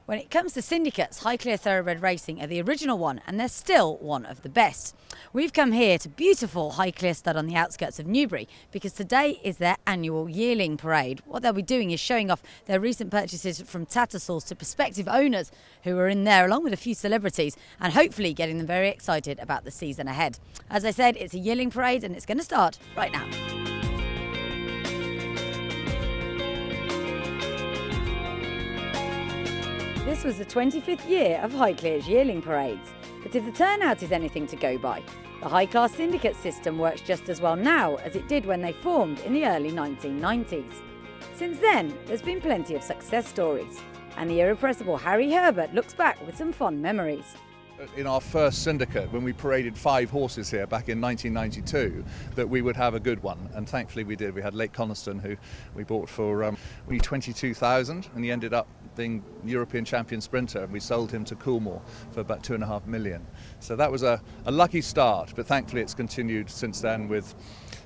When it comes to syndicates, Highclere Thoroughbred Racing are the original one, and they're still one of the best. We've come here to beautiful Highclere Stud on the outskirts of Newbury because today is their annual Yearling parade. What they'll be doing is showing off their recent purchases from Tattersalls to prospective owners who are in there, along with a few celebrities, and hopefully getting them very excited about the season ahead. As I said, it's a Yearling parade and it's going to start right now. This was the 25th year of Highclere's Yearling parades, but if the turnout is anything to go by, the high-class syndicate system works just as well now as it did when they formed in the early 1990s. Since then, there's been plenty of success stories, and the irrepressible Harry Herbert looks back with some fond memories. In our first syndicate, when we paraded 5 horses here back in 1992, that we would have a good one, and thankfully we did. We had Lake Coniston, who we bought for only 22,000, and he ended up being European champion sprinter, and we sold him to Coolmore for about 2.5 million. So that was a lucky start, but thankfully it's continued since then with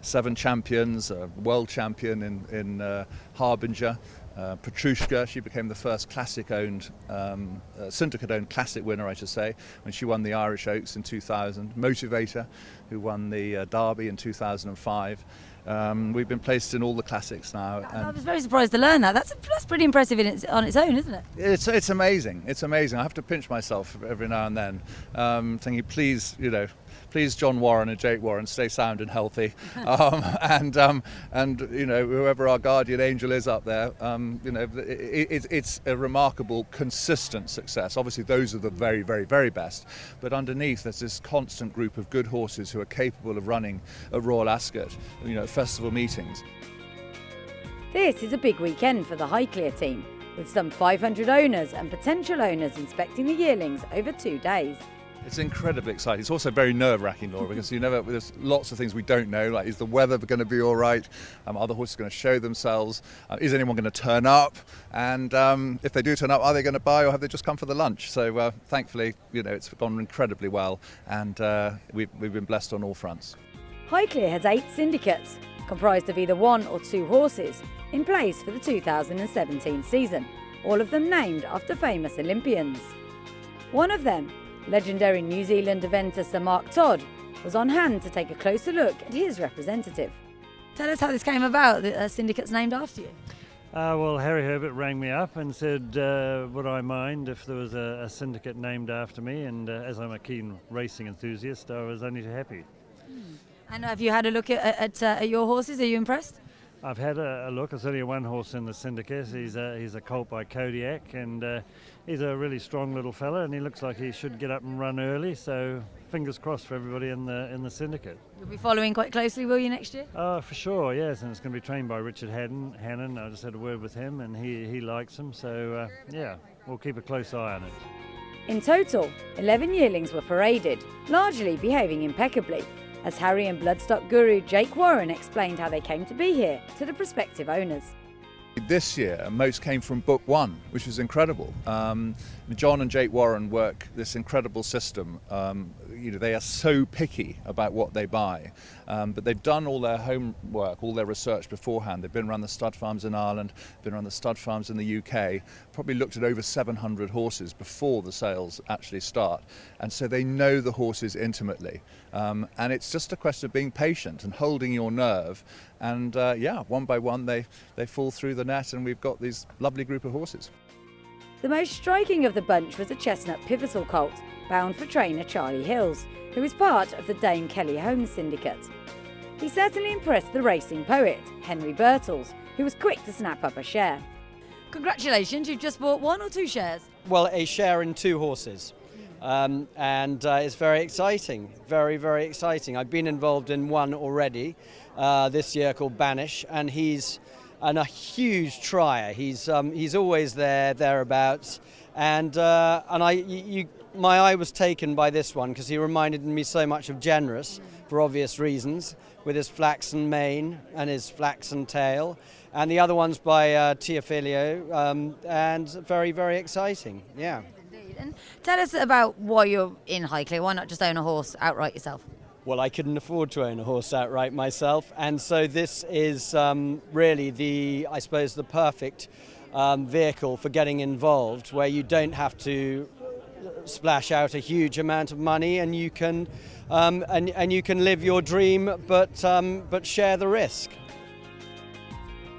7 champions, a world champion in Harbinger. Petrushka, she became the first classic-owned, syndicate-owned classic winner, I should say, when she won the Irish Oaks in 2000. Motivator, who won the Derby in 2005. We've been placed in all the classics now. I was very surprised to learn that. That's pretty impressive on its own, isn't it? It's amazing. It's amazing. I have to pinch myself every now and then, thinking, please, please, John Warren and Jake Warren, stay sound and healthy, and whoever our guardian angel is up there, it's a remarkable, consistent success. Obviously, those are the very, very, very best, but underneath there's this constant group of good horses who are capable of running at Royal Ascot, festival meetings. This is a big weekend for the Highclere team, with some 500 owners and potential owners inspecting the yearlings over 2 days. It's incredibly exciting. It's also very nerve-wracking, Laura, because there's lots of things we don't know, like is the weather going to be all right? Are the horses going to show themselves? Is anyone going to turn up? And if they do turn up, are they going to buy or have they just come for the lunch? So thankfully, it's gone incredibly well, and we've been blessed on all fronts. Highclere has 8 syndicates, comprised of either 1 or 2 horses, in place for the 2017 season, all of them named after famous Olympians. One of them, legendary New Zealand eventer Sir Mark Todd, was on hand to take a closer look at his representative. Tell us how this came about, the syndicate's named after you. Well, Harry Herbert rang me up and said, would I mind if there was a syndicate named after me, and as I'm a keen racing enthusiast, I was only too happy. And have you had a look at your horses? Are you impressed? I've had a look. There's only 1 horse in the syndicate. He's a colt by Kodiak, and he's a really strong little fella, and he looks like he should get up and run early. So fingers crossed for everybody in the syndicate. You'll be following quite closely, will you, next year? For sure, yes. And it's going to be trained by Richard Hannon. I just had a word with him, and he likes him. So we'll keep a close eye on it. In total, 11 yearlings were paraded, largely behaving impeccably, as Harry and bloodstock guru Jake Warren explained how they came to be here to the prospective owners. This year, most came from Book 1, which is incredible. John and Jake Warren work this incredible system. They are so picky about what they buy, but they've done all their homework, all their research beforehand. They've been around the stud farms in Ireland, been around the stud farms in the UK, probably looked at over 700 horses before the sales actually start, and so they know the horses intimately. And it's just a question of being patient and holding your nerve, and one by one they fall through the net, and we've got these lovely group of horses. The most striking of the bunch was a chestnut pivotal colt, bound for trainer Charlie Hills, who is part of the Dame Kelly Holmes syndicate. He certainly impressed the racing poet, Henry Birtles, who was quick to snap up a share. Congratulations, you've just bought 1 or 2 shares? Well, a share in 2 horses. And it's very exciting, very, very exciting. I've been involved in one already this year called Banish, and he's a huge trier. He's always thereabouts, and my eye was taken by this one because he reminded me so much of Generous for obvious reasons, with his flaxen mane and his flaxen tail, and the other one's by Teofilio, and very, very exciting. Yeah. And tell us about why you're in Highclere. Why not just own a horse outright yourself? Well, I couldn't afford to own a horse outright myself, and so this is really the perfect vehicle for getting involved, where you don't have to splash out a huge amount of money, and you can and you can live your dream, but share the risk.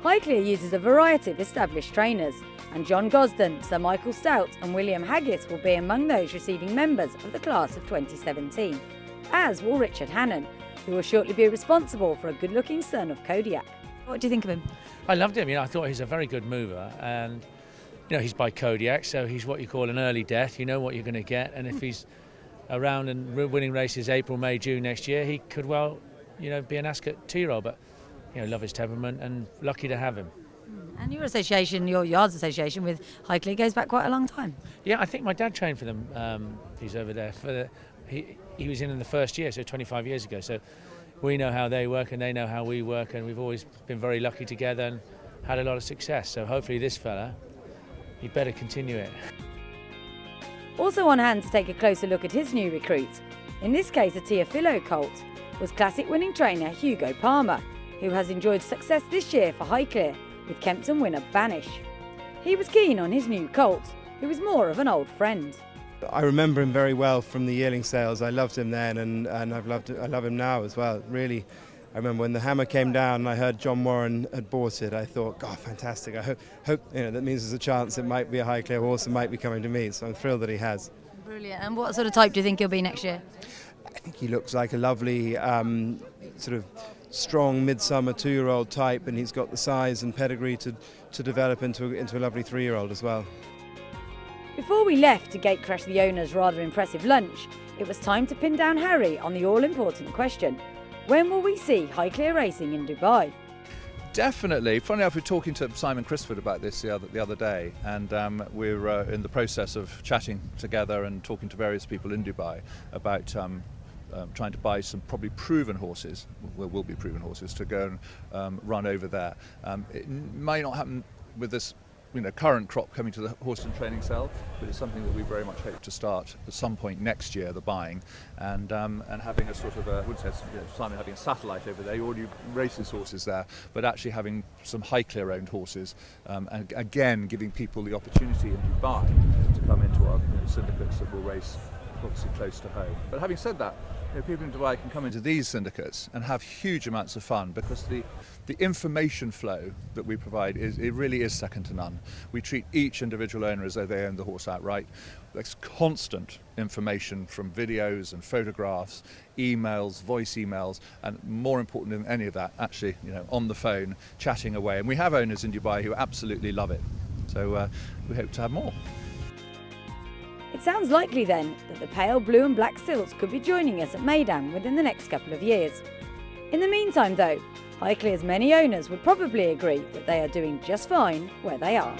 Highclere uses a variety of established trainers, and John Gosden, Sir Michael Stout and William Haggis will be among those receiving members of the class of 2017, as will Richard Hannon, who will shortly be responsible for a good-looking son of Kodiak. What do you think of him? I loved him. I thought he's a very good mover, and he's by Kodiak, so he's what you call an early death. You know what you're going to get, and if he's around and winning races April, May, June next year, he could well, be an Ascot 2-year-old. But love his temperament, and lucky to have him. And your association, your yards association with Highclere goes back quite a long time. Yeah, I think my dad trained for them. He's over there. He was in the first year, so 25 years ago. So we know how they work and they know how we work, and we've always been very lucky together and had a lot of success. So hopefully this fella, he better continue it. Also on hand to take a closer look at his new recruit, in this case a Teofilo colt, was classic winning trainer Hugo Palmer, who has enjoyed success this year for Highclere with Kempton winner Banish. He was keen on his new colt, who was more of an old friend. I remember him very well from the Yearling sales. I loved him then, and I love him now as well. Really, I remember when the hammer came down and I heard John Warren had bought it, I thought, God, fantastic. I hope that means there's a chance it might be a Highclere horse and might be coming to me, so I'm thrilled that he has. Brilliant. And what sort of type do you think he'll be next year? I think he looks like a lovely sort of strong midsummer 2-year-old type, and he's got the size and pedigree to develop into a lovely 3-year-old as well. Before we left to gatecrash the owner's rather impressive lunch, it was time to pin down Harry on the all-important question: when will we see Highclere racing in Dubai? Definitely. Funny enough, we were talking to Simon Crisford about this the other day, and we're in the process of chatting together and talking to various people in Dubai about trying to buy some probably proven horses, will be proven horses, to go and run over there. It may not happen with this current crop coming to the horse and training sale, but it's something that we very much hope to start at some point next year, the buying, and having a sort of Simon having a satellite over there. He already races horses there, but actually having some Highclere owned horses, and again giving people the opportunity in Dubai to come into our syndicates that will race obviously close to home. But having said that, people in Dubai can come into these syndicates and have huge amounts of fun, because the information flow that we provide it really is second to none. We treat each individual owner as though they own the horse outright. There's constant information from videos and photographs, emails, voice emails, and more important than any of that, actually, on the phone, chatting away. And we have owners in Dubai who absolutely love it. So we hope to have more. It sounds likely then that the pale blue and black silts could be joining us at Meydan within the next couple of years. In the meantime though, Highclere's many owners would probably agree that they are doing just fine where they are.